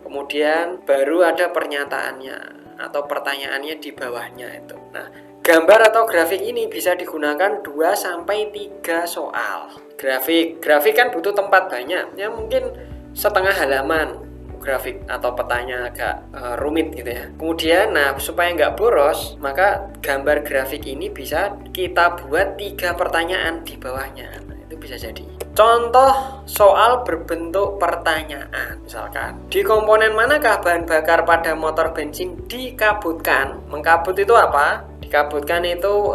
kemudian baru ada pernyataannya atau pertanyaannya di bawahnya itu. Nah, gambar atau grafik ini bisa digunakan 2 sampai 3 soal. Grafik kan butuh tempat banyak, ya mungkin setengah halaman. Grafik atau petanya agak rumit gitu ya. Kemudian, nah supaya nggak boros, maka gambar grafik ini bisa kita buat 3 pertanyaan di bawahnya. Nah, itu bisa jadi. Contoh soal berbentuk pertanyaan, misalkan di komponen manakah bahan bakar pada motor bensin dikabutkan? Mengkabut itu apa? Dikabutkan itu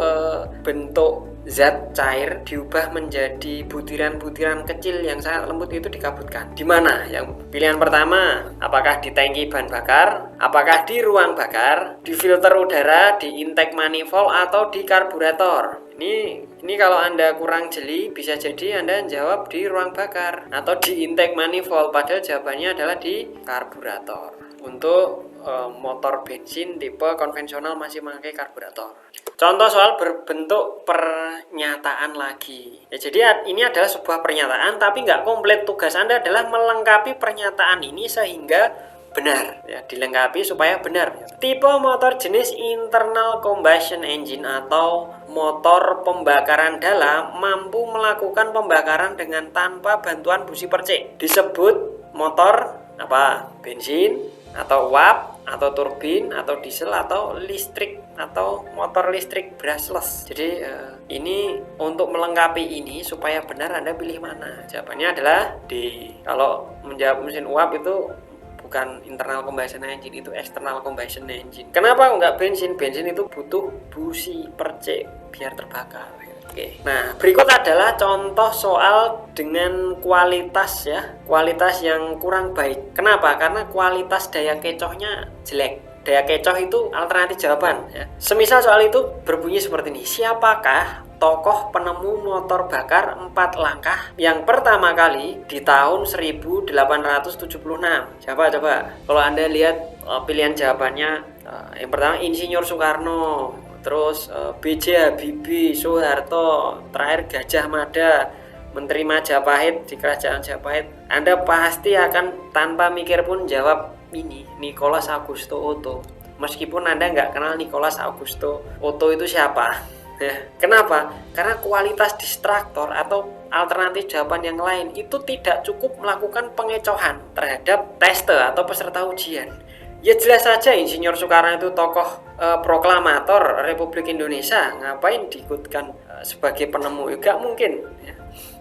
bentuk zat cair diubah menjadi butiran-butiran kecil yang sangat lembut itu dikabutkan. Di mana? Yang pilihan pertama, apakah di tangki bahan bakar, apakah di ruang bakar, di filter udara, di intake manifold, atau di karburator. Ini kalau Anda kurang jeli, bisa jadi Anda jawab di ruang bakar atau di intake manifold, padahal jawabannya adalah di karburator. Untuk motor bensin tipe konvensional masih memakai karburator. Contoh soal berbentuk pernyataan lagi. Ya, jadi ini adalah sebuah pernyataan tapi nggak komplit. Tugas Anda adalah melengkapi pernyataan ini sehingga benar. Ya, dilengkapi supaya benar. Tipe motor jenis internal combustion engine atau motor pembakaran dalam mampu melakukan pembakaran dengan tanpa bantuan busi percik. Disebut motor apa? Bensin atau uap atau turbin atau diesel atau listrik atau motor listrik brushless. Jadi ini untuk melengkapi ini supaya benar Anda pilih mana. Jawabannya adalah D. Kalau menjawab mesin uap itu bukan internal combustion engine, itu external combustion engine. Kenapa enggak bensin? Bensin itu butuh busi percik biar terbakar. Oke. Nah, berikut adalah contoh soal dengan kualitas kualitas yang kurang baik. Kenapa? Karena kualitas daya kecohnya jelek. Daya kecoh itu alternatif jawaban ya. Semisal soal itu berbunyi seperti ini. Siapakah tokoh penemu motor bakar 4 langkah yang pertama kali di tahun 1876? Coba. Kalau Anda lihat pilihan jawabannya, yang pertama Insinyur Soekarno, terus B.J. Habibie, Soeharto, terakhir Gajah Mada, Menteri Majapahit di Kerajaan Majapahit. Anda pasti akan tanpa mikir pun jawab ini, Nicholas Augusto Otto. Meskipun Anda nggak kenal Nicholas Augusto Otto itu siapa. Ya, kenapa? Karena kualitas distraktor atau alternatif jawaban yang lain itu tidak cukup melakukan pengecohan terhadap teste atau peserta ujian. Ya jelas saja Insinyur Soekarno itu tokoh proklamator Republik Indonesia, ngapain diikutkan sebagai penemu? Gak mungkin ya.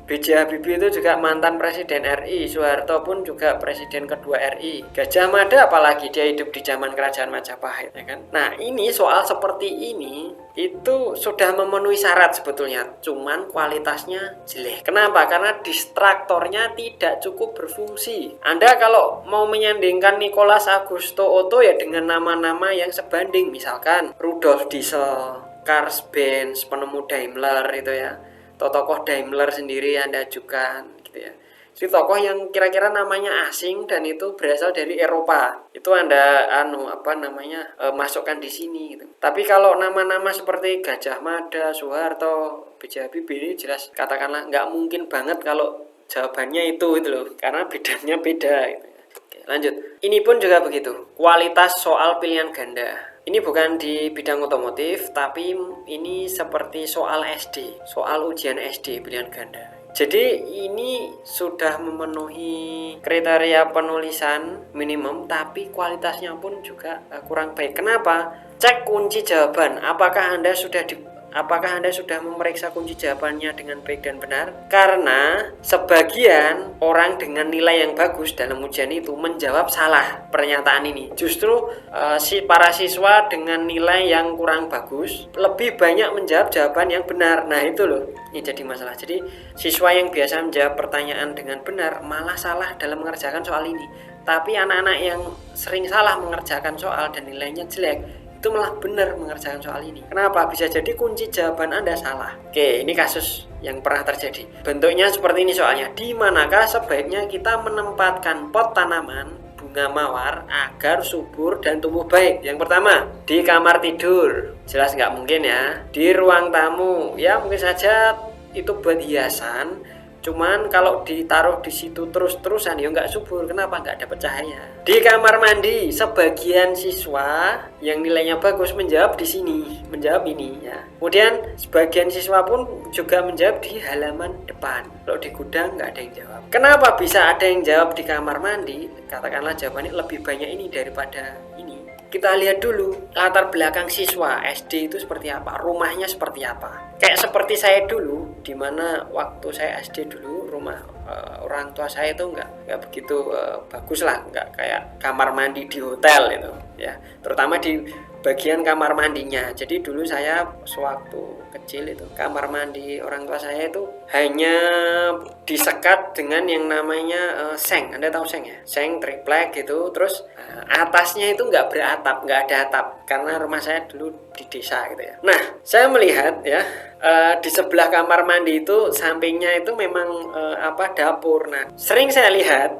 B.J. Habibie itu juga mantan presiden RI, Soeharto pun juga presiden kedua RI. Gajah Mada apalagi dia hidup di zaman kerajaan Majapahit ya kan. Nah, ini soal seperti ini itu sudah memenuhi syarat sebetulnya, cuman kualitasnya jelek. Kenapa? Karena distraktornya tidak cukup berfungsi. Anda kalau mau menyandingkan Nicholas Augusto Otto ya dengan nama-nama yang sebanding, misalkan Rudolf Diesel, Karl Benz, penemu Daimler itu ya, atau tokoh Daimler sendiri Anda ajukan gitu ya. Jadi tokoh yang kira-kira namanya asing dan itu berasal dari Eropa, itu Anda masukkan di sini gitu. Tapi kalau nama-nama seperti Gajah Mada, Soeharto, B.J. Habibie ini jelas katakanlah nggak mungkin banget kalau jawabannya itu loh, karena bedanya beda gitu. Oke, lanjut. Ini pun juga begitu. Kualitas soal pilihan ganda. Ini bukan di bidang otomotif, tapi ini seperti soal SD, soal ujian SD pilihan ganda. Jadi ini sudah memenuhi kriteria penulisan minimum, tapi kualitasnya pun juga kurang baik. Kenapa? Cek kunci jawaban. Apakah Anda sudah memeriksa kunci jawabannya dengan baik dan benar? Karena sebagian orang dengan nilai yang bagus dalam ujian itu menjawab salah pernyataan ini. Justru para siswa dengan nilai yang kurang bagus lebih banyak menjawab jawaban yang benar. Nah itu loh, ini jadi masalah. Jadi siswa yang biasa menjawab pertanyaan dengan benar malah salah dalam mengerjakan soal ini. Tapi anak-anak yang sering salah mengerjakan soal dan nilainya jelek itu malah benar mengerjakan soal ini. Kenapa? Bisa jadi kunci jawaban Anda salah. Oke, ini kasus yang pernah terjadi. Bentuknya seperti ini soalnya. Di manakah sebaiknya kita menempatkan pot tanaman bunga mawar agar subur dan tumbuh baik? Yang pertama, di kamar tidur. Jelas nggak mungkin ya. Di ruang tamu, ya mungkin saja itu buat hiasan. Cuman kalau ditaruh di situ terus-terusan ya nggak subur. Kenapa? Nggak dapat cahaya. Di kamar mandi, sebagian siswa yang nilainya bagus menjawab di sini, menjawab ini ya. Kemudian sebagian siswa pun juga menjawab di halaman depan. Kalau di gudang nggak ada yang jawab. Kenapa bisa ada yang jawab di kamar mandi? Katakanlah jawabannya lebih banyak ini daripada ini. Kita lihat dulu latar belakang siswa SD itu seperti apa, rumahnya seperti apa. Kayak seperti saya dulu, dimana waktu saya SD dulu rumah orang tua saya itu nggak begitu bagus lah, nggak kayak kamar mandi di hotel itu ya. Terutama di bagian kamar mandinya. Jadi dulu saya sewaktu kecil itu kamar mandi orang tua saya itu hanya disekat dengan yang namanya seng. Anda tahu seng ya? Seng triplek gitu. Terus atasnya itu nggak beratap, nggak ada atap karena rumah saya dulu di desa gitu ya. Nah, saya melihat ya di sebelah kamar mandi itu sampingnya itu memang dapur. Nah, sering saya lihat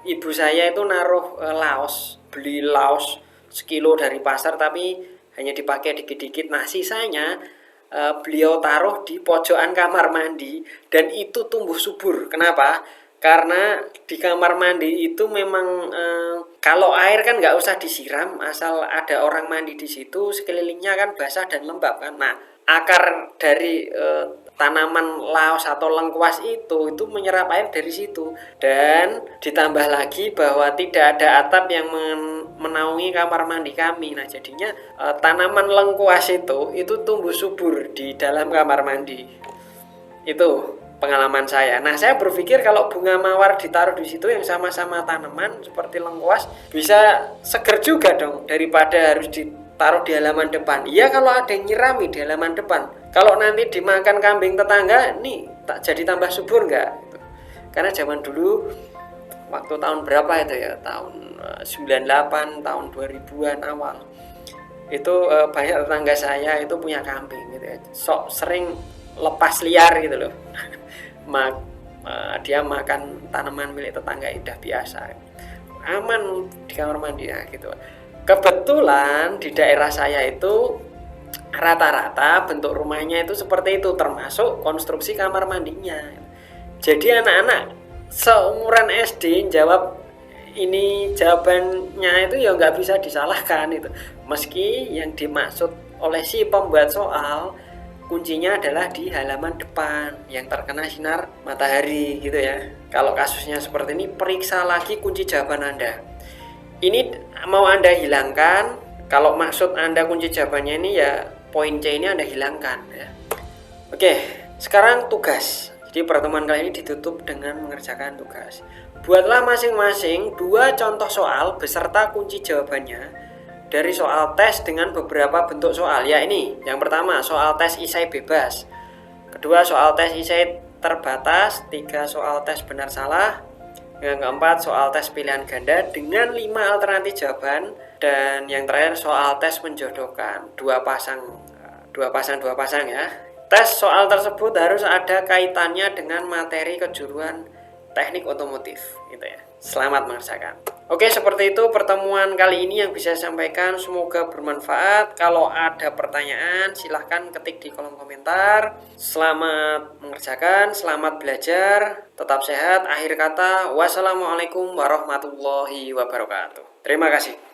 ibu saya itu naruh laos, beli laos sekilo dari pasar tapi hanya dipakai dikit-dikit. Nah, sisanya beliau taruh di pojokan kamar mandi dan itu tumbuh subur. Kenapa? Karena di kamar mandi itu memang kalau air kan nggak usah disiram, asal ada orang mandi di situ, sekelilingnya kan basah dan lembab kan. Nah, akar dari tanaman laos atau lengkuas itu menyerap air dari situ, dan ditambah lagi bahwa tidak ada atap yang menaungi kamar mandi kami. Nah, jadinya tanaman lengkuas itu tumbuh subur di dalam kamar mandi. Itu pengalaman saya. Nah, saya berpikir kalau bunga mawar ditaruh di situ yang sama-sama tanaman seperti lengkuas bisa seger juga dong daripada harus ditaruh di halaman depan. Iya, kalau ada yang nyirami di halaman depan. Kalau nanti dimakan kambing tetangga, nih tak jadi tambah subur nggak? Karena zaman dulu waktu tahun berapa itu ya? Tahun 98, tahun 2000-an awal. Itu banyak tetangga saya itu punya kambing gitu ya. Sok sering lepas liar gitu loh. Dia makan tanaman milik tetangga, udah biasa. Aman di kamar mandi ya gitu. Kebetulan di daerah saya itu rata-rata bentuk rumahnya itu seperti itu, termasuk konstruksi kamar mandinya. Jadi anak-anak seumuran SD jawab ini jawabannya itu ya nggak bisa disalahkan itu. Meski yang dimaksud oleh si pembuat soal kuncinya adalah di halaman depan yang terkena sinar matahari gitu ya. Kalau kasusnya seperti ini, periksa lagi kunci jawaban Anda. Ini mau Anda hilangkan, kalau maksud Anda kunci jawabannya ini ya poin C ini Anda hilangkan ya. Oke, sekarang tugas. Jadi pertemuan kali ini ditutup dengan mengerjakan tugas. Buatlah masing-masing 2 contoh soal beserta kunci jawabannya dari soal tes dengan beberapa bentuk soal. Ya, ini yang pertama soal tes isai bebas, kedua soal tes isai terbatas, 3 soal tes benar salah, yang keempat soal tes pilihan ganda dengan 5 alternatif jawaban, dan yang terakhir soal tes menjodohkan dua pasang ya. Tes soal tersebut harus ada kaitannya dengan materi kejuruan teknik otomotif gitu ya. Selamat mengerjakan. Oke, seperti itu pertemuan kali ini yang bisa saya sampaikan. Semoga bermanfaat. Kalau ada pertanyaan silahkan ketik di kolom komentar. Selamat mengerjakan, selamat belajar, tetap sehat. Akhir kata, wassalamualaikum warahmatullahi wabarakatuh. Terima kasih.